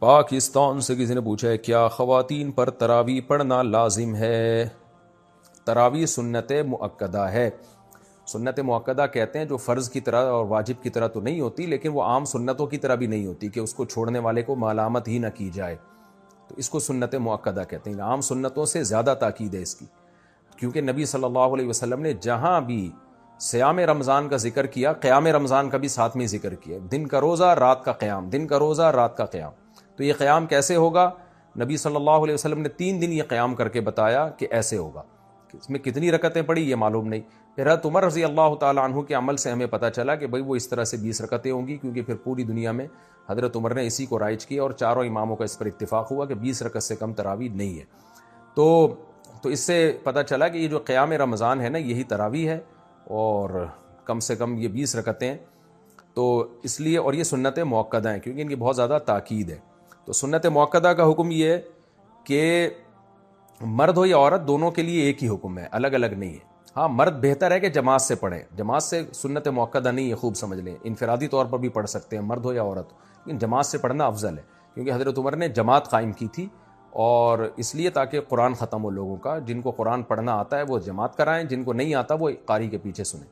پاکستان سے کسی نے پوچھا ہے کیا خواتین پر تراویح پڑھنا لازم ہے؟ تراویح سنت مؤکدہ ہے. سنت مؤکدہ کہتے ہیں جو فرض کی طرح اور واجب کی طرح تو نہیں ہوتی، لیکن وہ عام سنتوں کی طرح بھی نہیں ہوتی کہ اس کو چھوڑنے والے کو ملامت ہی نہ کی جائے، تو اس کو سنت مؤکدہ کہتے ہیں. عام سنتوں سے زیادہ تاکید ہے اس کی، کیونکہ نبی صلی اللہ علیہ وسلم نے جہاں بھی صیام رمضان کا ذکر کیا، قیام رمضان کا بھی ساتھ میں ذکر کیا. دن کا روزہ رات کا قیام، دن کا روزہ رات کا قیام. تو یہ قیام کیسے ہوگا؟ نبی صلی اللہ علیہ وسلم نے 3 دن یہ قیام کر کے بتایا کہ ایسے ہوگا. اس میں کتنی رکعتیں پڑھی یہ معلوم نہیں. پھر حضرت عمر رضی اللہ تعالیٰ عنہ کے عمل سے ہمیں پتہ چلا کہ بھئی وہ اس طرح سے 20 رکعتیں ہوں گی، کیونکہ پھر پوری دنیا میں حضرت عمر نے اسی کو رائج کیا اور چاروں اماموں کا اس پر اتفاق ہوا کہ 20 رکعت سے کم تراویح نہیں ہے. تو اس سے پتہ چلا کہ یہ جو قیام رمضان ہے نا، یہی تراویح ہے، اور کم سے کم یہ 20 رکعتیں. تو اس لیے، اور یہ سنت مؤکدہ ہیں کیونکہ ان کی بہت زیادہ تاکید ہے. تو سنت مؤکدہ کا حکم یہ ہے کہ مرد ہو یا عورت دونوں کے لیے ایک ہی حکم ہے، الگ الگ نہیں ہے. ہاں، مرد بہتر ہے کہ جماعت سے پڑھیں، جماعت سے سنت مؤکدہ نہیں ہے، خوب سمجھ لیں. انفرادی طور پر بھی پڑھ سکتے ہیں مرد ہو یا عورت، لیکن جماعت سے پڑھنا افضل ہے، کیونکہ حضرت عمر نے جماعت قائم کی تھی، اور اس لیے تاکہ قرآن ختم ہو لوگوں کا. جن کو قرآن پڑھنا آتا ہے وہ جماعت کرائیں، جن کو نہیں آتا وہ قاری کے پیچھے سنیں.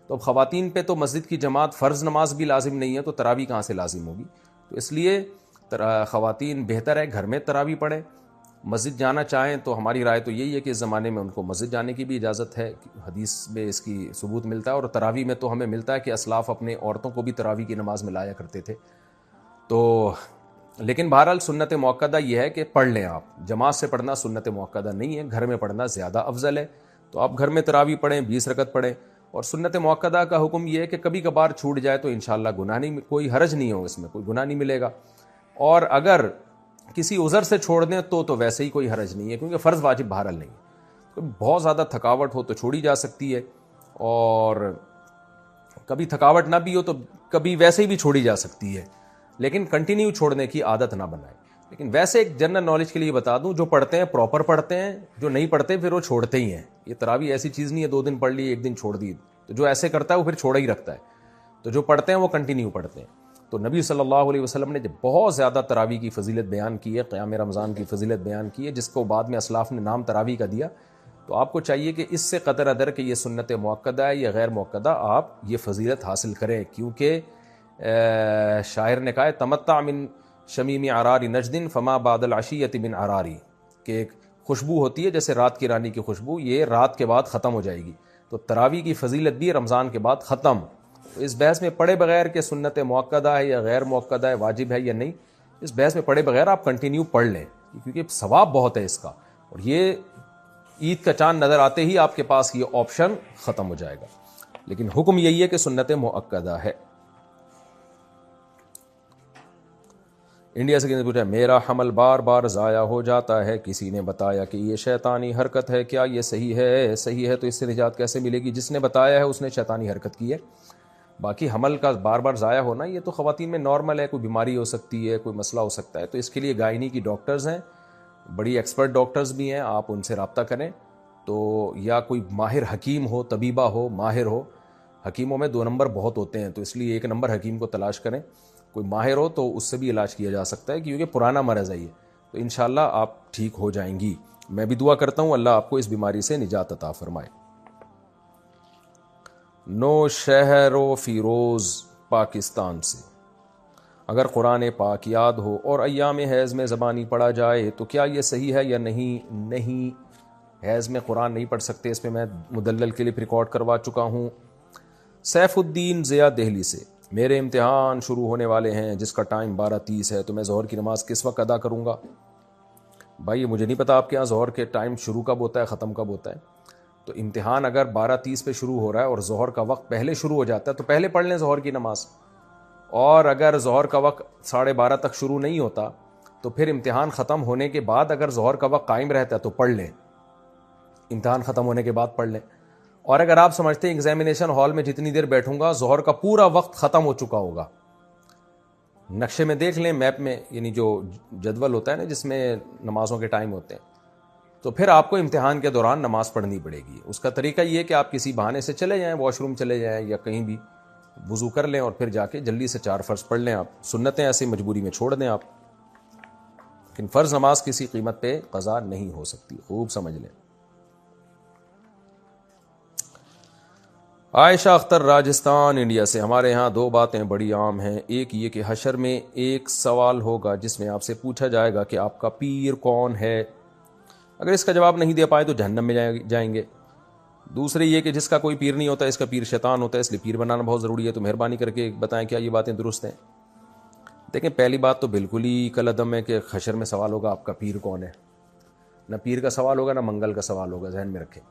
تو اب خواتین پہ تو مسجد کی جماعت فرض نماز بھی لازم نہیں ہے، تو تراویح کہاں سے لازم ہوگی؟ تو اس لیے خواتین بہتر ہے گھر میں تراویح پڑھیں. مسجد جانا چاہیں تو ہماری رائے تو یہی ہے کہ اس زمانے میں ان کو مسجد جانے کی بھی اجازت ہے، حدیث میں اس کی ثبوت ملتا ہے. اور تراویح میں تو ہمیں ملتا ہے کہ اسلاف اپنے عورتوں کو بھی تراویح کی نماز میں لایا کرتے تھے. تو لیکن بہرحال سنت مؤکدہ یہ ہے کہ پڑھ لیں آپ. جماعت سے پڑھنا سنت مؤکدہ نہیں ہے، گھر میں پڑھنا زیادہ افضل ہے. تو آپ گھر میں تراویح پڑھیں، 20 رکعت پڑھیں. اور سنت مؤکدہ کا حکم یہ ہے کہ کبھی کبھار چھوٹ جائے تو انشاءاللہ گناہ نہیں، کوئی حرج نہیں ہو، اس میں کوئی گناہ نہیں ملے گا. اور اگر کسی عذر سے چھوڑ دیں تو ویسے ہی کوئی حرج نہیں ہے، کیونکہ فرض واجب بہرحال نہیں ہے. بہت زیادہ تھکاوٹ ہو تو چھوڑی جا سکتی ہے، اور کبھی تھکاوٹ نہ بھی ہو تو کبھی ویسے ہی بھی چھوڑی جا سکتی ہے، لیکن کنٹینیو چھوڑنے کی عادت نہ بنائیں. لیکن ویسے ایک جنرل نالج کے لیے بتا دوں، جو پڑھتے ہیں پراپر پڑھتے ہیں، جو نہیں پڑھتے پھر وہ چھوڑتے ہی ہیں. یہ تراویح ایسی چیز نہیں ہے 2 دن پڑھ لی 1 دن چھوڑ دی. تو جو ایسے کرتا ہے وہ پھر چھوڑا ہی رکھتا ہے. تو جو پڑھتے ہیں وہ کنٹینیو پڑھتے ہیں. تو نبی صلی اللہ علیہ وسلم نے جب بہت زیادہ تراویح کی فضیلت بیان کی ہے، قیام رمضان کی فضیلت بیان کی ہے، جس کو بعد میں اسلاف نے نام تراویح کا دیا، تو آپ کو چاہیے کہ اس سے قطع نظر کہ یہ سنت مؤکدہ ہے یا غیر مؤکدہ، آپ یہ فضیلت حاصل کریں. کیونکہ شاعر نے کہا ہے تمتع من شمیم عرار نجد فما بعد العشیۃ من عراری، کہ ایک خوشبو ہوتی ہے جیسے رات کی رانی کی خوشبو، یہ رات کے بعد ختم ہو جائے گی. تو تراویح کی فضیلت بھی رمضان کے بعد ختم. اس بحث میں پڑھے بغیر کہ سنت مؤکدہ ہے یا غیر مؤکدہ ہے، واجب ہے یا نہیں، اس بحث میں پڑھے بغیر آپ کنٹینیو پڑھ لیں، کیونکہ ثواب بہت ہے اس کا. اور یہ عید کا چاند نظر آتے ہی آپ کے پاس یہ آپشن ختم ہو جائے گا. لیکن حکم یہی ہے کہ سنت مؤکدہ ہے. انڈیا سے کسی نے پوچھا میرا حمل بار بار ضائع ہو جاتا ہے، کسی نے بتایا کہ یہ شیطانی حرکت ہے، کیا یہ صحیح ہے؟ صحیح ہے تو اس سے نجات کیسے ملے گی؟ جس نے بتایا ہے اس نے شیطانی حرکت کی ہے. باقی حمل کا بار بار ضائع ہونا یہ تو خواتین میں نارمل ہے، کوئی بیماری ہو سکتی ہے، کوئی مسئلہ ہو سکتا ہے. تو اس کے لیے گائنی کی ڈاکٹرز ہیں، بڑی ایکسپرٹ ڈاکٹرز بھی ہیں، آپ ان سے رابطہ کریں. تو یا کوئی ماہر حکیم ہو، طبیبہ ہو، ماہر ہو. حکیموں میں 2 نمبر بہت ہوتے ہیں، تو اس لیے 1 نمبر حکیم کو تلاش کریں. کوئی ماہر ہو تو اس سے بھی علاج کیا جا سکتا ہے، کیونکہ پرانا مرض ہے یہ. تو انشاءاللہ آپ ٹھیک ہو جائیں گی. میں بھی دعا کرتا ہوں اللہ آپ کو اس بیماری سے نجات عطا فرمائے. نو شہر و فیروز پاکستان سے، اگر قرآن پاک یاد ہو اور ایام حیض میں زبانی پڑھا جائے تو کیا یہ صحیح ہے یا نہیں؟ نہیں، حیض میں قرآن نہیں پڑھ سکتے، اس پہ میں مدلل کے لیے ریکارڈ کروا چکا ہوں. سیف الدین ضیاء دہلی سے، میرے امتحان شروع ہونے والے ہیں جس کا ٹائم 12:30 ہے، تو میں ظہر کی نماز کس وقت ادا کروں گا؟ بھائی مجھے نہیں پتا آپ کے یہاں ظہر کے ٹائم شروع کب ہوتا ہے ختم کب ہوتا ہے. تو امتحان اگر 12:30 پہ شروع ہو رہا ہے اور ظہر کا وقت پہلے شروع ہو جاتا ہے تو پہلے پڑھ لیں ظہر کی نماز. اور اگر ظہر کا وقت 12:30 تک شروع نہیں ہوتا تو پھر امتحان ختم ہونے کے بعد اگر ظہر کا وقت قائم رہتا ہے تو پڑھ لیں، امتحان ختم ہونے کے بعد پڑھ لیں. اور اگر آپ سمجھتے ہیں ایگزامینیشن ہال میں جتنی دیر بیٹھوں گا ظہر کا پورا وقت ختم ہو چکا ہوگا، نقشے میں دیکھ لیں، میپ میں، یعنی جو جدول ہوتا ہے نا جس میں نمازوں کے ٹائم ہوتے ہیں، تو پھر آپ کو امتحان کے دوران نماز پڑھنی پڑے گی. اس کا طریقہ یہ ہے کہ آپ کسی بہانے سے چلے جائیں، واش روم چلے جائیں یا کہیں بھی وضو کر لیں اور پھر جا کے جلدی سے 4 فرض پڑھ لیں. آپ سنتیں ایسے مجبوری میں چھوڑ دیں آپ. لیکن فرض نماز کسی قیمت پہ قضا نہیں ہو سکتی. خوب سمجھ لیں. عائشہ اختر راجستھان انڈیا سے. ہمارے ہاں دو باتیں بڑی عام ہیں. ایک یہ کہ حشر میں ایک سوال ہوگا جس میں آپ سے پوچھا جائے گا کہ آپ کا پیر کون ہے. اگر اس کا جواب نہیں دے پائے تو جہنم میں جائیں گے. دوسری یہ کہ جس کا کوئی پیر نہیں ہوتا اس کا پیر شیطان ہوتا ہے، اس لیے پیر بنانا بہت ضروری ہے. تو مہربانی کر کے بتائیں کیا یہ باتیں درست ہیں. دیکھیں، پہلی بات تو بالکل ہی کالعدم ہے کہ حشر میں سوال ہوگا آپ کا پیر کون ہے. نہ پیر کا سوال ہوگا نہ منگل کا سوال ہوگا، ذہن میں رکھیں.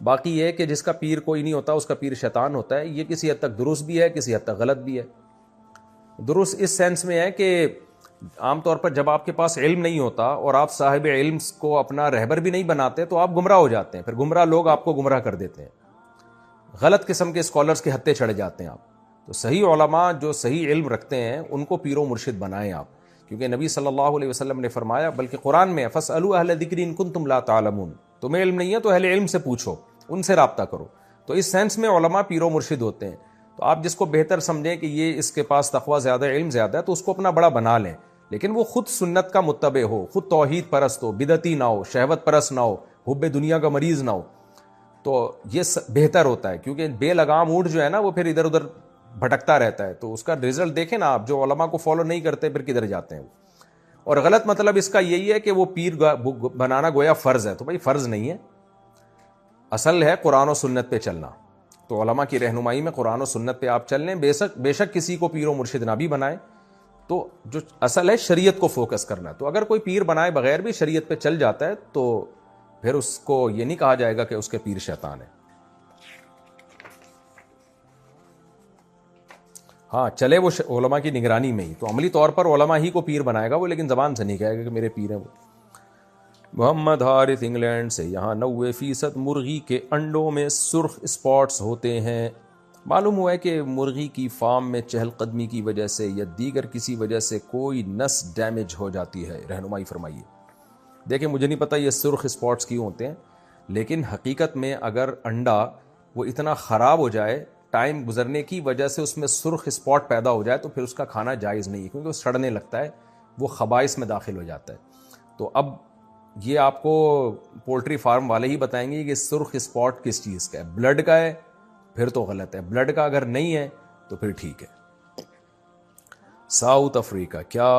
باقی یہ کہ جس کا پیر کوئی نہیں ہوتا اس کا پیر شیطان ہوتا ہے، یہ کسی حد تک درست بھی ہے، کسی حد تک غلط بھی ہے. درست اس سینس میں ہے کہ عام طور پر جب آپ کے پاس علم نہیں ہوتا اور آپ صاحب علم کو اپنا رہبر بھی نہیں بناتے تو آپ گمراہ ہو جاتے ہیں. پھر گمراہ لوگ آپ کو گمراہ کر دیتے ہیں، غلط قسم کے اسکالرز کے ہتھے چڑھ جاتے ہیں آپ. تو صحیح علماء جو صحیح علم رکھتے ہیں ان کو پیر و مرشد بنائیں آپ، کیونکہ نبی صلی اللہ علیہ وسلم نے فرمایا، بلکہ قرآن میں فَاسْأَلُوا أَهْلَ الذِّكْرِ إِن كُنتُمْ لَا تَعْلَمُونَ، تمہیں علم نہیں ہے تو اہل علم سے پوچھو، ان سے رابطہ کرو. تو اس سینس میں علماء پیر و مرشد ہوتے ہیں. تو آپ جس کو بہتر سمجھیں کہ یہ اس کے پاس تقویٰ زیادہ، علم زیادہ ہے، تو اس کو اپنا بڑا بنا لیں، لیکن وہ خود سنت کا متبع ہو، خود توحید پرست ہو، بدعتی نہ ہو، شہوت پرست نہ ہو، حب دنیا کا مریض نہ ہو. تو یہ بہتر ہوتا ہے، کیونکہ بے لگام اونٹ جو ہے نا وہ پھر ادھر ادھر بھٹکتا رہتا ہے. تو اس کا رزلٹ دیکھیں نا آپ، جو علماء کو فالو نہیں کرتے پھر کدھر جاتے ہیں. اور غلط مطلب اس کا یہی ہے کہ وہ پیر بنانا گویا فرض ہے. تو بھائی فرض نہیں ہے، اصل ہے قرآن و سنت پہ چلنا. تو علماء کی رہنمائی میں قرآن و سنت پہ آپ چل لیں. بے شک کسی کو پیر و مرشد نہ بھی بنائیں. تو جو اصل ہے شریعت کو فوکس کرنا. تو اگر کوئی پیر بنائے بغیر بھی شریعت پہ چل جاتا ہے تو پھر اس کو یہ نہیں کہا جائے گا کہ اس کے پیر شیطان ہے. ہاں چلے وہ علماء کی نگرانی میں ہی، تو عملی طور پر علماء ہی کو پیر بنائے گا وہ، لیکن زبان سے نہیں کہے گا کہ میرے پیر ہیں وہ. محمد حارث انگلینڈ سے. یہاں 90% مرغی کے انڈوں میں سرخ اسپاٹس ہوتے ہیں. معلوم ہوا ہے کہ مرغی کی فارم میں چہل قدمی کی وجہ سے یا دیگر کسی وجہ سے کوئی نس ڈیمیج ہو جاتی ہے، رہنمائی فرمائیے. دیکھیں مجھے نہیں پتہ یہ سرخ اسپاٹس کیوں ہوتے ہیں، لیکن حقیقت میں اگر انڈا وہ اتنا خراب ہو جائے، ٹائم گزرنے کی وجہ سے اس میں سرخ اسپاٹ پیدا ہو جائے، تو پھر اس کا کھانا جائز نہیں ہے، کیونکہ وہ سڑنے لگتا ہے، وہ خبائث میں داخل ہو جاتا ہے. تو اب یہ آپ کو پولٹری فارم والے ہی بتائیں گے کہ سرخ اسپاٹ کس چیز کا ہے. بلڈ کا ہے پھر تو غلط ہے، بلڈ کا اگر نہیں ہے تو پھر ٹھیک ہے. South Africa. کیا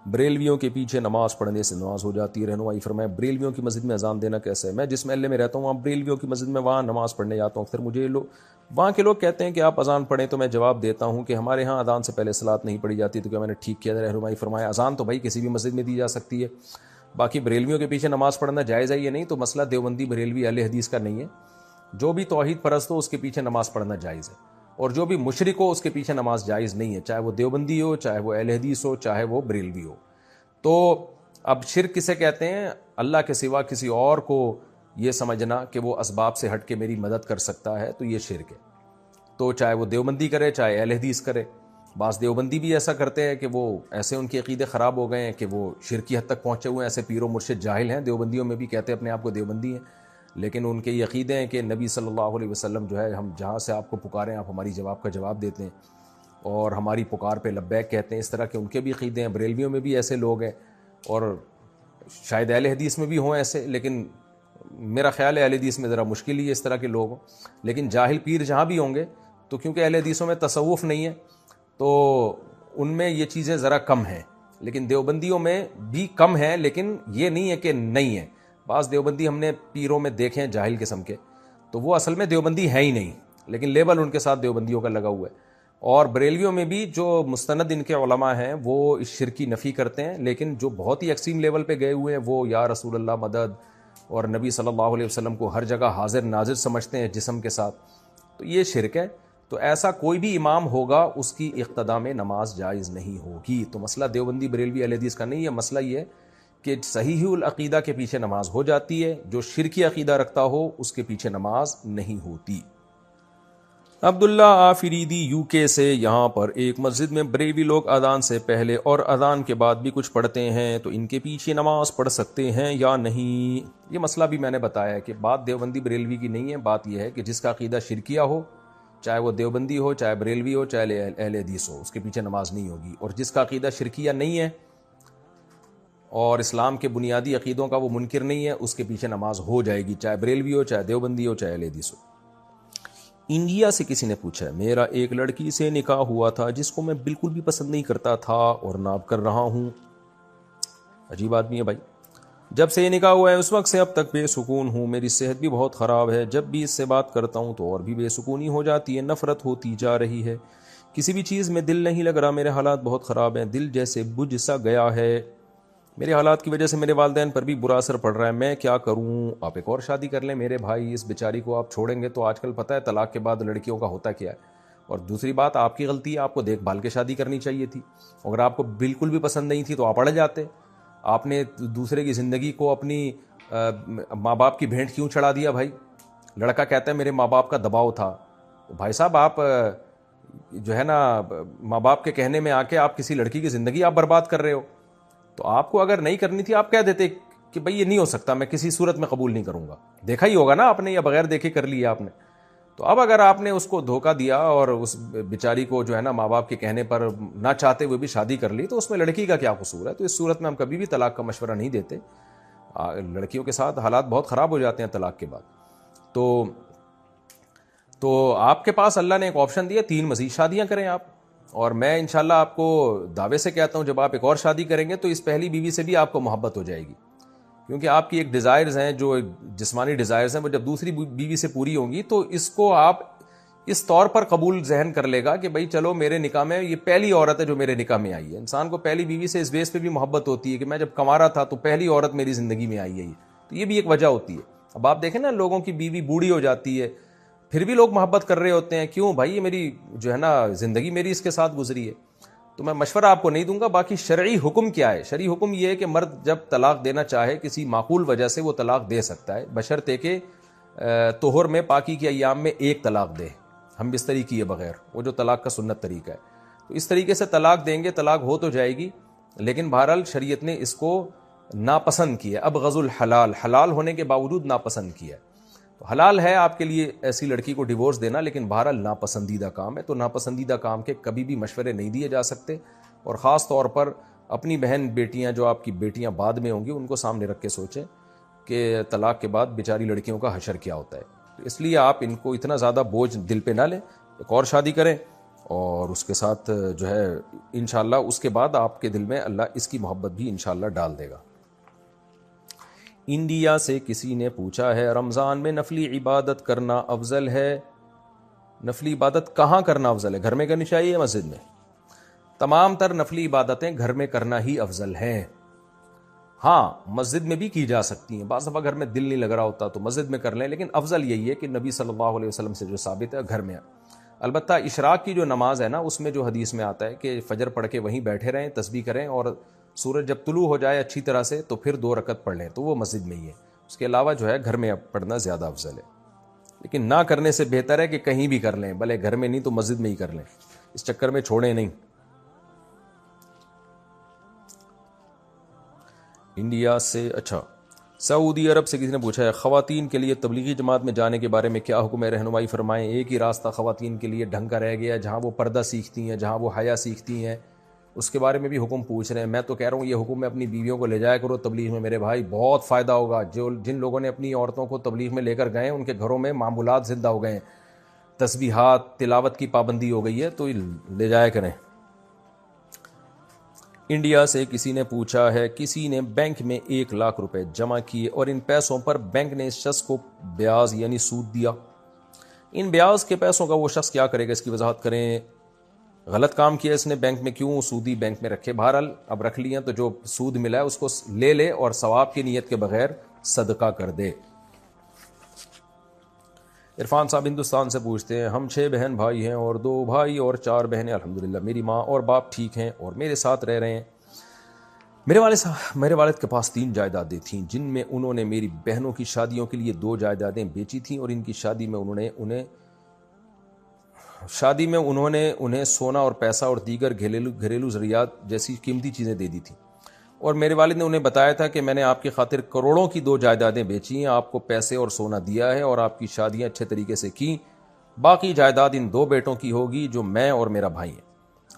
بریلویوں کے پیچھے نماز پڑھنے سے نماز ہو جاتی ہے؟ رہنمائی فرمائے. بریلویوں کی مسجد میں اذان دینا کیسے ہے؟ میں جس محلے میں رہتا ہوں وہاں بریلویوں کی مسجد میں وہاں نماز پڑھنے جاتا ہوں. پھر مجھے وہاں کے لوگ کہتے ہیں کہ آپ اذان پڑھیں، تو میں جواب دیتا ہوں کہ ہمارے ہاں اذان سے پہلے صلاۃ نہیں پڑھی جاتی. تو کیا میں نے ٹھیک کیا؟ رہنمائی فرمایا. اذان تو بھائی کسی بھی مسجد میں دی جا سکتی ہے. باقی بریلویوں کے پیچھے نماز پڑھنا جائز ہے یہ نہیں، تو مسئلہ دیوبندی بریلوی اہل حدیث کا نہیں ہے. جو بھی توحید پرست ہو اس کے پیچھے نماز پڑھنا جائز ہے، اور جو بھی مشرک ہو اس کے پیچھے نماز جائز نہیں ہے، چاہے وہ دیوبندی ہو، چاہے وہ اہل حدیث ہو، چاہے وہ بریلوی ہو. تو اب شرک کسے کہتے ہیں؟ اللہ کے سوا کسی اور کو یہ سمجھنا کہ وہ اسباب سے ہٹ کے میری مدد کر سکتا ہے، تو یہ شرک ہے. تو چاہے وہ دیوبندی کرے چاہے اہل حدیث کرے. بعض دیوبندی بھی ایسا کرتے ہیں کہ وہ ایسے ان کے عقیدے خراب ہو گئے ہیں کہ وہ شرکی حد تک پہنچے ہوئے ہیں. ایسے پیر و مرشد جاہل ہیں دیوبندیوں میں بھی، کہتے ہیں اپنے آپ کو دیوبندی ہیں، لیکن ان کے یہ عقیدے ہیں کہ نبی صلی اللہ علیہ وسلم جو ہے، ہم جہاں سے آپ کو پکاریں آپ ہماری جواب کا جواب دیتے ہیں اور ہماری پکار پہ لبیک کہتے ہیں. اس طرح کے ان کے بھی عقیدے ہیں. بریلویوں میں بھی ایسے لوگ ہیں، اور شاید اہل حدیث میں بھی ہوں ایسے، لیکن میرا خیال ہے اہل حدیث میں ذرا مشکل ہی ہے اس طرح کے لوگ. لیکن جاہل پیر جہاں بھی ہوں گے، تو کیونکہ اہل حدیثوں میں تصوف نہیں ہے تو ان میں یہ چیزیں ذرا کم ہیں. لیکن دیوبندیوں میں بھی کم ہیں، لیکن یہ نہیں ہے کہ نہیں ہے. بعض دیوبندی ہم نے پیروں میں دیکھے ہیں جاہل قسم کے، تو وہ اصل میں دیوبندی ہے ہی نہیں، لیکن لیبل ان کے ساتھ دیوبندیوں کا لگا ہوا ہے. اور بریلویوں میں بھی جو مستند ان کے علماء ہیں وہ اس شرک کی نفی کرتے ہیں، لیکن جو بہت ہی ایکسٹریم لیول پہ گئے ہوئے ہیں وہ یا رسول اللہ مدد اور نبی صلی اللہ علیہ وسلم کو ہر جگہ حاضر ناظر سمجھتے ہیں جسم کے ساتھ، تو یہ شرک ہے. تو ایسا کوئی بھی امام ہوگا اس کی اقتداء میں نماز جائز نہیں ہوگی. تو مسئلہ دیوبندی بریلوی اہل حدیث کا نہیں ہے، مسئلہ یہ ہے کہ صحیح العقیدہ کے پیچھے نماز ہو جاتی ہے، جو شرکی عقیدہ رکھتا ہو اس کے پیچھے نماز نہیں ہوتی. عبداللہ آفریدی یو کے سے. یہاں پر ایک مسجد میں بریلوی لوگ اذان سے پہلے اور اذان کے بعد بھی کچھ پڑھتے ہیں، تو ان کے پیچھے نماز پڑھ سکتے ہیں یا نہیں؟ یہ مسئلہ بھی میں نے بتایا ہے کہ بات دیوبندی بریلوی کی نہیں ہے. بات یہ ہے کہ جس کا عقیدہ شرکیہ ہو، چاہے وہ دیوبندی ہو، چاہے بریلوی ہو، چاہے اہل حدیث ہو، اس کے پیچھے نماز نہیں ہوگی. اور جس کا عقیدہ شرکیہ نہیں ہے اور اسلام کے بنیادی عقیدوں کا وہ منکر نہیں ہے، اس کے پیچھے نماز ہو جائے گی، چاہے بریلوی ہو، چاہے دیوبندی ہو، چاہے اہل حدیث ہو۔ انڈیا سے کسی نے پوچھا ہے، میرا ایک لڑکی سے نکاح ہوا تھا جس کو میں بالکل بھی پسند نہیں کرتا تھا اور نہ اب کر رہا ہوں۔ عجیب آدمی ہے بھائی۔ جب سے یہ نکاح ہوا ہے اس وقت سے اب تک بے سکون ہوں، میری صحت بھی بہت خراب ہے، جب بھی اس سے بات کرتا ہوں تو اور بھی بے سکونی ہو جاتی ہے، نفرت ہوتی جا رہی ہے، کسی بھی چیز میں دل نہیں لگ رہا، میرے حالات بہت خراب ہیں، دل جیسے بجھ سا گیا ہے، میرے حالات کی وجہ سے میرے والدین پر بھی برا اثر پڑ رہا ہے، میں کیا کروں؟ آپ ایک اور شادی کر لیں میرے بھائی، اس بیچاری کو آپ چھوڑیں گے تو آج کل پتہ ہے طلاق کے بعد لڑکیوں کا ہوتا کیا ہے۔ اور دوسری بات، آپ کی غلطی ہے، آپ کو دیکھ بھال کے شادی کرنی چاہیے تھی، اگر آپ کو بالکل بھی پسند نہیں تھی تو آپ اڑ جاتے، آپ نے دوسرے کی زندگی کو اپنی ماں باپ کی بھینٹ کیوں چڑھا دیا بھائی؟ لڑکا کہتا ہے میرے ماں باپ کا دباؤ تھا، بھائی صاحب آپ جو ہے نا ماں باپ کے کہنے میں آ کے آپ کسی لڑکی کی زندگی آپ برباد کر رہے ہو۔ تو آپ کو اگر نہیں کرنی تھی آپ کہہ دیتے کہ بھئی یہ نہیں ہو سکتا، میں کسی صورت میں قبول نہیں کروں گا، دیکھا ہی ہوگا نا آپ نے، یا بغیر دیکھے کر لیا آپ نے۔ تو اب اگر آپ نے اس کو دھوکہ دیا اور اس بیچاری کو جو ہے نا ماں باپ کے کہنے پر نہ چاہتے ہوئے بھی شادی کر لی، تو اس میں لڑکی کا کیا قصور ہے؟ تو اس صورت میں ہم کبھی بھی طلاق کا مشورہ نہیں دیتے، لڑکیوں کے ساتھ حالات بہت خراب ہو جاتے ہیں طلاق کے بعد۔ تو آپ کے پاس اللہ نے ایک آپشن دیا، 3 مزید شادیاں کریں آپ، اور میں انشاءاللہ آپ کو دعوے سے کہتا ہوں جب آپ ایک اور شادی کریں گے تو اس پہلی بیوی سے بھی آپ کو محبت ہو جائے گی، کیونکہ آپ کی ایک ڈیزائرز ہیں، جو جسمانی ڈیزائرز ہیں، وہ جب دوسری بیوی سے پوری ہوں گی تو اس کو آپ اس طور پر قبول ذہن کر لے گا کہ بھئی چلو میرے نکاح میں یہ پہلی عورت ہے جو میرے نکاح میں آئی ہے۔ انسان کو پہلی بیوی سے اس بیس پہ بھی محبت ہوتی ہے کہ میں جب کما رہا تھا تو پہلی عورت میری زندگی میں آئی ہے، تو یہ بھی ایک وجہ ہوتی ہے۔ اب آپ دیکھیں نا، لوگوں کی بیوی بوڑھی ہو جاتی ہے پھر بھی لوگ محبت کر رہے ہوتے ہیں، کیوں بھائی؟ یہ میری جو ہے نا زندگی میری اس کے ساتھ گزری ہے۔ تو میں مشورہ آپ کو نہیں دوں گا۔ باقی شرعی حکم کیا ہے؟ شرعی حکم یہ ہے کہ مرد جب طلاق دینا چاہے کسی معقول وجہ سے وہ طلاق دے سکتا ہے، بشرطے کہ طہر میں پاکی کے ایام میں 1 طلاق دے، ہم بستری کیے بغیر، وہ جو طلاق کا سنت طریقہ ہے۔ تو اس طریقے سے طلاق دیں گے، طلاق ہو تو جائے گی، لیکن بہرحال شریعت نے اس کو ناپسند کیا ہے، اب غض الحلال، حلال ہونے کے باوجود ناپسند کیا ہے۔ تو حلال ہے آپ کے لیے ایسی لڑکی کو ڈیورس دینا، لیکن بہرحال ناپسندیدہ کام ہے، تو ناپسندیدہ کام کے کبھی بھی مشورے نہیں دیے جا سکتے، اور خاص طور پر اپنی بہن بیٹیاں جو آپ کی بیٹیاں بعد میں ہوں گی ان کو سامنے رکھ کے سوچیں کہ طلاق کے بعد بیچاری لڑکیوں کا حشر کیا ہوتا ہے۔ تو اس لیے آپ ان کو اتنا زیادہ بوجھ دل پہ نہ لیں، ایک اور شادی کریں، اور اس کے ساتھ جو ہے انشاءاللہ اس کے بعد آپ کے دل میں اللہ اس کی محبت بھی انشاءاللہ ڈال دے گا۔ انڈیا سے کسی نے پوچھا ہے، رمضان میں نفلی عبادت کرنا افضل ہے؟ نفلی عبادت کہاں کرنا افضل ہے؟ گھر میں کرنی چاہیے یا مسجد میں؟ تمام تر نفلی عبادتیں گھر میں کرنا ہی افضل ہیں۔ ہاں مسجد میں بھی کی جا سکتی ہیں، بعض دفعہ گھر میں دل نہیں لگ رہا ہوتا تو مسجد میں کر لیں، لیکن افضل یہی ہے کہ نبی صلی اللہ علیہ وسلم سے جو ثابت ہے گھر میں۔ البتہ اشراق کی جو نماز ہے نا، اس میں جو حدیث میں آتا ہے کہ فجر پڑھ کے وہیں بیٹھے رہیں، تسبیح کریں، اور سورج جب طلوع ہو جائے اچھی طرح سے تو پھر 2 رکعت پڑھ لیں، تو وہ مسجد میں ہی ہے۔ اس کے علاوہ جو ہے گھر میں پڑھنا زیادہ افضل ہے، لیکن نہ کرنے سے بہتر ہے کہ کہیں بھی کر لیں، بھلے گھر میں نہیں تو مسجد میں ہی کر لیں، اس چکر میں چھوڑیں نہیں۔ انڈیا سے سعودی عرب سے کسی نے پوچھا ہے، خواتین کے لیے تبلیغی جماعت میں جانے کے بارے میں کیا حکم ہے؟ رہنمائی فرمائیں۔ ایک ہی راستہ خواتین کے لیے ڈھنگ کا رہ گیا ہے، جہاں وہ پردہ سیکھتی ہیں، جہاں وہ حیا سیکھتی ہیں، اس کے بارے میں بھی حکم پوچھ رہے ہیں۔ میں تو کہہ رہا ہوں یہ حکم میں اپنی بیویوں کو لے جایا کرو تبلیغ میں، میرے بھائی بہت فائدہ ہوگا۔ جن لوگوں نے اپنی عورتوں کو تبلیغ میں لے کر گئے ان کے گھروں میں معمولات زندہ ہو گئے ہیں، تسبیحات، تلاوت کی پابندی ہو گئی ہے، تو لے جایا کریں۔ انڈیا سے کسی نے پوچھا ہے، کسی نے بینک میں 1 لاکھ روپے جمع کیے اور ان پیسوں پر بینک نے اس شخص کو بیاج یعنی سود دیا، ان بیاج کے پیسوں کا وہ شخص کیا کرے گا؟ اس کی وضاحت کریں۔ غلط کام کیا اس نے، بینک میں کیوں سودی بینک میں رکھے؟ بہرحال اب رکھ لیے تو جو سود ملا ہے اس کو لے لے اور ثواب کی نیت کے بغیر صدقہ کر دے۔ عرفان صاحب ہندوستان سے پوچھتے ہیں، ہم 6 بہن بھائی ہیں اور 2 بھائی اور 4 بہنیں، الحمدللہ میری ماں اور باپ ٹھیک ہیں اور میرے ساتھ رہ رہے ہیں۔ میرے والد کے پاس 3 جائیدادیں تھیں جن میں انہوں نے میری بہنوں کی شادیوں کے لیے 2 جائیدادیں بیچی تھیں، اور ان کی شادی میں انہوں نے انہیں سونا اور پیسہ اور دیگر گھریلو ضروریات جیسی قیمتی چیزیں دے دی تھیں، اور میرے والد نے انہیں بتایا تھا کہ میں نے آپ کی خاطر کروڑوں کی 2 جائیدادیں بیچی ہیں، آپ کو پیسے اور سونا دیا ہے اور آپ کی شادیاں اچھے طریقے سے کی، باقی جائیداد ان 2 بیٹوں کی ہوگی جو میں اور میرا بھائی ہیں،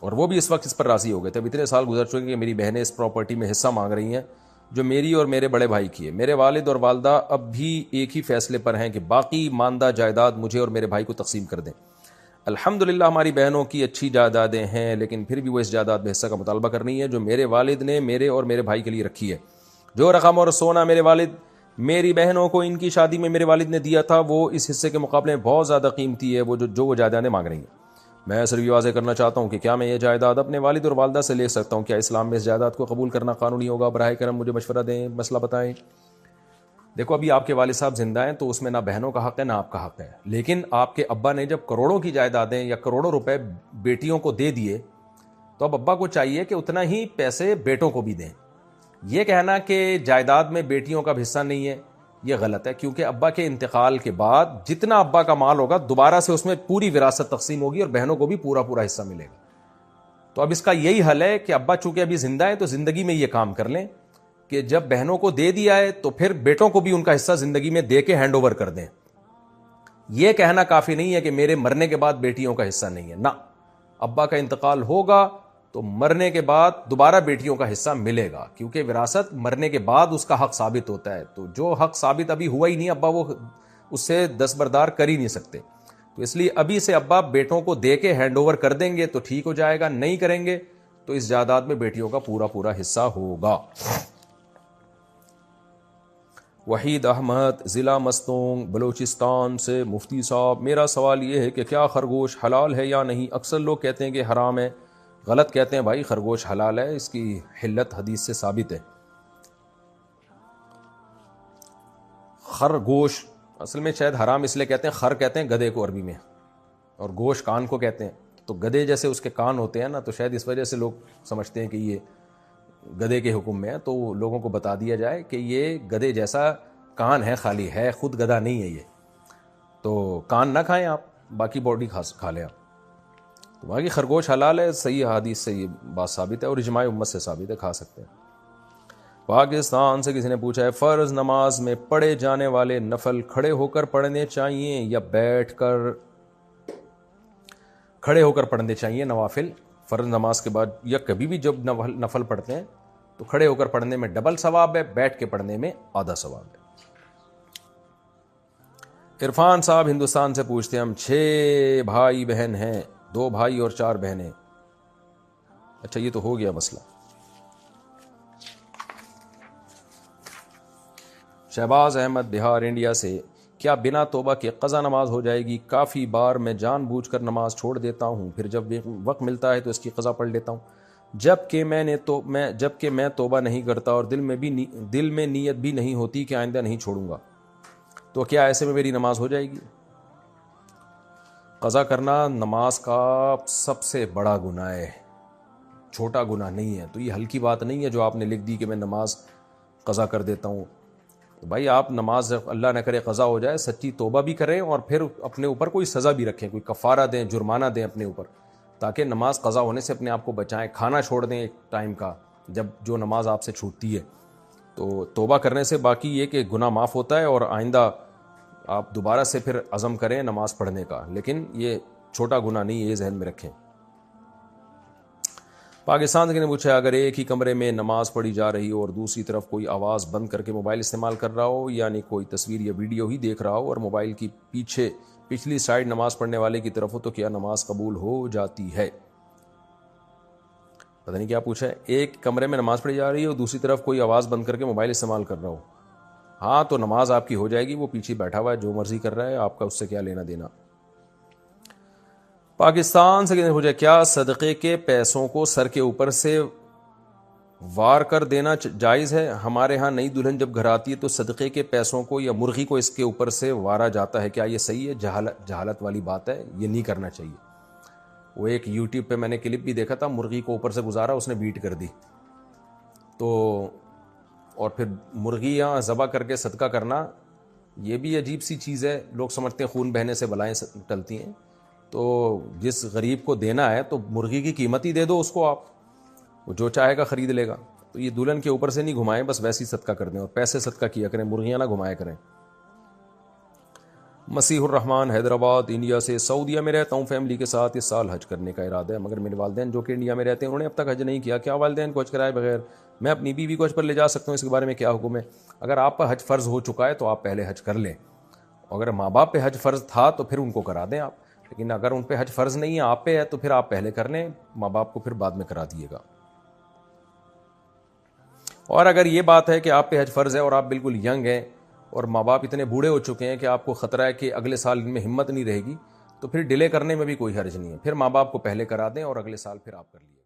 اور وہ بھی اس وقت اس پر راضی ہو گئے تھے۔ اب اتنے سال گزر چکے کہ میری بہنیں اس پراپرٹی میں حصہ مانگ رہی ہیں جو میری اور میرے بڑے بھائی کی ہے. میرے والد اور والدہ اب بھی ایک ہی فیصلے پر ہیں کہ باقی ماندہ جائیداد مجھے اور میرے بھائی کو تقسیم کر دیں. الحمدللہ ہماری بہنوں کی اچھی جائیدادیں ہیں، لیکن پھر بھی وہ اس جائیداد میں حصہ کا مطالبہ کر رہی ہیں جو میرے والد نے میرے اور میرے بھائی کے لیے رکھی ہے. جو رقم اور سونا میرے والد میری بہنوں کو ان کی شادی میں میرے والد نے دیا تھا وہ اس حصے کے مقابلے میں بہت زیادہ قیمتی ہے وہ جو جائیدادیں مانگ رہی ہیں. میں صرف یہ واضح کرنا چاہتا ہوں کہ کیا میں یہ جائیداد اپنے والد اور والدہ سے لے سکتا ہوں؟ کیا اسلام میں اس جائیداد کو قبول کرنا قانونی ہوگا؟ براہ کرم مجھے مشورہ دیں، مسئلہ بتائیں. دیکھو ابھی آپ کے والد صاحب زندہ ہیں تو اس میں نہ بہنوں کا حق ہے نہ آپ کا حق ہے، لیکن آپ کے ابا نے جب کروڑوں کی جائیدادیں یا کروڑوں روپے بیٹیوں کو دے دیے تو اب ابا کو چاہیے کہ اتنا ہی پیسے بیٹوں کو بھی دیں. یہ کہنا کہ جائیداد میں بیٹیوں کا حصہ نہیں ہے یہ غلط ہے، کیونکہ ابا کے انتقال کے بعد جتنا ابا کا مال ہوگا دوبارہ سے اس میں پوری وراثت تقسیم ہوگی اور بہنوں کو بھی پورا حصہ ملے گا. تو اب اس کا یہی حل ہے کہ ابا چونکہ ابھی زندہ ہے تو زندگی میں یہ کام کر لیں کہ جب بہنوں کو دے دیا ہے تو پھر بیٹوں کو بھی ان کا حصہ زندگی میں دے کے ہینڈ اوور کر دیں. یہ کہنا کافی نہیں ہے کہ میرے مرنے کے بعد بیٹیوں کا حصہ نہیں ہے، نہ، ابا کا انتقال ہوگا تو مرنے کے بعد دوبارہ بیٹیوں کا حصہ ملے گا، کیونکہ وراثت مرنے کے بعد اس کا حق ثابت ہوتا ہے. تو جو حق ثابت ابھی ہوا ہی نہیں ابا وہ اس سے دستبردار کر ہی نہیں سکتے. تو اس لیے ابھی سے ابا بیٹوں کو دے کے ہینڈ اوور کر دیں گے تو ٹھیک ہو جائے گا، نہیں کریں گے تو اس جائیداد میں بیٹیوں کا پورا حصہ ہوگا. وحید احمد ضلع مستونگ بلوچستان سے. مفتی صاحب میرا سوال یہ ہے کہ کیا خرگوش حلال ہے یا نہیں؟ اکثر لوگ کہتے ہیں کہ حرام ہے. غلط کہتے ہیں بھائی، خرگوش حلال ہے، اس کی حلت حدیث سے ثابت ہے. خرگوش اصل میں شاید حرام اس لیے کہتے ہیں، خر کہتے ہیں گدھے کو عربی میں، اور گوش کان کو کہتے ہیں. تو گدھے جیسے اس کے کان ہوتے ہیں نا، تو شاید اس وجہ سے لوگ سمجھتے ہیں کہ یہ گدھے کے حکم میں ہے. تو لوگوں کو بتا دیا جائے کہ یہ گدھے جیسا کان ہے، خالی ہے، خود گدھا نہیں ہے یہ. تو کان نہ کھائیں آپ، باقی باڈی کھا لیں آپ. تو باقی خرگوش حلال ہے، صحیح حدیث سے یہ بات ثابت ہے اور اجماع امت سے ثابت ہے، کھا سکتے ہیں. پاکستان سے کسی نے پوچھا ہے فرض نماز میں پڑھے جانے والے نفل کھڑے ہو کر پڑھنے چاہیے یا بیٹھ کر؟ کھڑے ہو کر پڑھنے چاہیے نوافل فرض نماز کے بعد، یا کبھی بھی جب نفل پڑھتے ہیں تو کھڑے ہو کر پڑھنے میں ڈبل ثواب ہے، بیٹھ کے پڑھنے میں آدھا ثواب ہے. عرفان صاحب ہندوستان سے پوچھتے ہیں ہم 6 بھائی بہن ہیں، 2 بھائی اور 4 بہنیں. اچھا یہ تو ہو گیا مسئلہ. شہباز احمد بہار انڈیا سے. کیا بنا توبہ کے قضا نماز ہو جائے گی؟ کافی بار میں جان بوجھ کر نماز چھوڑ دیتا ہوں، پھر جب وقت ملتا ہے تو اس کی قضا پڑھ لیتا ہوں، جبکہ میں توبہ نہیں کرتا اور دل میں نیت بھی نہیں ہوتی کہ آئندہ نہیں چھوڑوں گا. تو کیا ایسے میں میری نماز ہو جائے گی؟ قضا کرنا نماز کا سب سے بڑا گناہ ہے، چھوٹا گناہ نہیں ہے. تو یہ ہلکی بات نہیں ہے جو آپ نے لکھ دی کہ میں نماز قضا کر دیتا ہوں. تو بھائی آپ نماز اللہ نہ کرے قضا ہو جائے سچی توبہ بھی کریں اور پھر اپنے اوپر کوئی سزا بھی رکھیں، کوئی کفارہ دیں، جرمانہ دیں اپنے اوپر، تاکہ نماز قضا ہونے سے اپنے آپ کو بچائیں. کھانا چھوڑ دیں ایک ٹائم کا جب جو نماز آپ سے چھوٹتی ہے. تو توبہ کرنے سے باقی یہ کہ گناہ معاف ہوتا ہے اور آئندہ آپ دوبارہ سے پھر عزم کریں نماز پڑھنے کا، لیکن یہ چھوٹا گناہ نہیں ہے، یہ ذہن میں رکھیں. پاکستان سے نے پوچھا اگر ایک ہی کمرے میں نماز پڑھی جا رہی ہو اور دوسری طرف کوئی آواز بند کر کے موبائل استعمال کر رہا ہو، یعنی کوئی تصویر یا ویڈیو ہی دیکھ رہا ہو اور موبائل کی پچھلی سائیڈ نماز پڑھنے والے کی طرف ہو، تو کیا نماز قبول ہو جاتی ہے؟ پتہ نہیں کیا پوچھا ہے. ایک کمرے میں نماز پڑھی جا رہی ہے اور دوسری طرف کوئی آواز بند کر کے موبائل استعمال کر رہا ہو، ہاں تو نماز آپ کی ہو جائے گی. وہ پیچھے بیٹھا ہوا ہے جو مرضی کر رہا ہے، آپ کا اس سے کیا لینا دینا. پاکستان سے پوچھا کیا صدقے کے پیسوں کو سر کے اوپر سے وار کر دینا جائز ہے؟ ہمارے ہاں نئی دلہن جب گھر آتی ہے تو صدقے کے پیسوں کو یا مرغی کو اس کے اوپر سے وارا جاتا ہے، کیا یہ صحیح ہے؟ جہالت والی بات ہے، یہ نہیں کرنا چاہیے. وہ ایک یوٹیوب پہ میں نے کلپ بھی دیکھا تھا، مرغی کو اوپر سے گزارا، اس نے بیٹ کر دی. تو اور پھر مرغیاں ذبح کر کے صدقہ کرنا یہ بھی عجیب سی چیز ہے. لوگ سمجھتے ہیں خون بہنے سے بلائیں ٹلتی ہیں. تو جس غریب کو دینا ہے تو مرغی کی قیمت ہی دے دو اس کو، آپ وہ جو چاہے گا خرید لے گا. تو یہ دلہن کے اوپر سے نہیں گھمائیں، بس ویسی صدقہ کر دیں اور پیسے صدقہ کیا کریں، مرغیاں نہ گھمایا کریں. مسیح الرحمان حیدرآباد انڈیا سے. سعودیہ میں رہتا ہوں، فیملی کے ساتھ اس سال حج کرنے کا ارادہ ہے، مگر میرے والدین جو کہ انڈیا میں رہتے ہیں انہوں نے اب تک حج نہیں کیا. کیا والدین کو حج کرائے بغیر میں اپنی بیوی کو حج پر لے جا سکتا ہوں، اس کے بارے میں کیا حکم ہے؟ اگر آپ پر حج فرض ہو چکا ہے تو آپ پہلے حج کر لیں، اگر ماں باپ پہ حج فرض تھا تو پھر ان کو کرا دیں آپ، لیکن اگر ان پہ حج فرض نہیں ہے، آپ پہ ہے، تو پھر آپ پہلے کر لیں، ماں باپ کو پھر بعد میں کرا دیے گا۔ اور اگر یہ بات ہے کہ آپ پہ حج فرض ہے اور آپ بالکل ینگ ہیں اور ماں باپ اتنے بوڑھے ہو چکے ہیں کہ آپ کو خطرہ ہے کہ اگلے سال ان میں ہمت نہیں رہے گی، تو پھر ڈیلے کرنے میں بھی کوئی حرج نہیں ہے، پھر ماں باپ کو پہلے کرا دیں اور اگلے سال پھر آپ کر لیے۔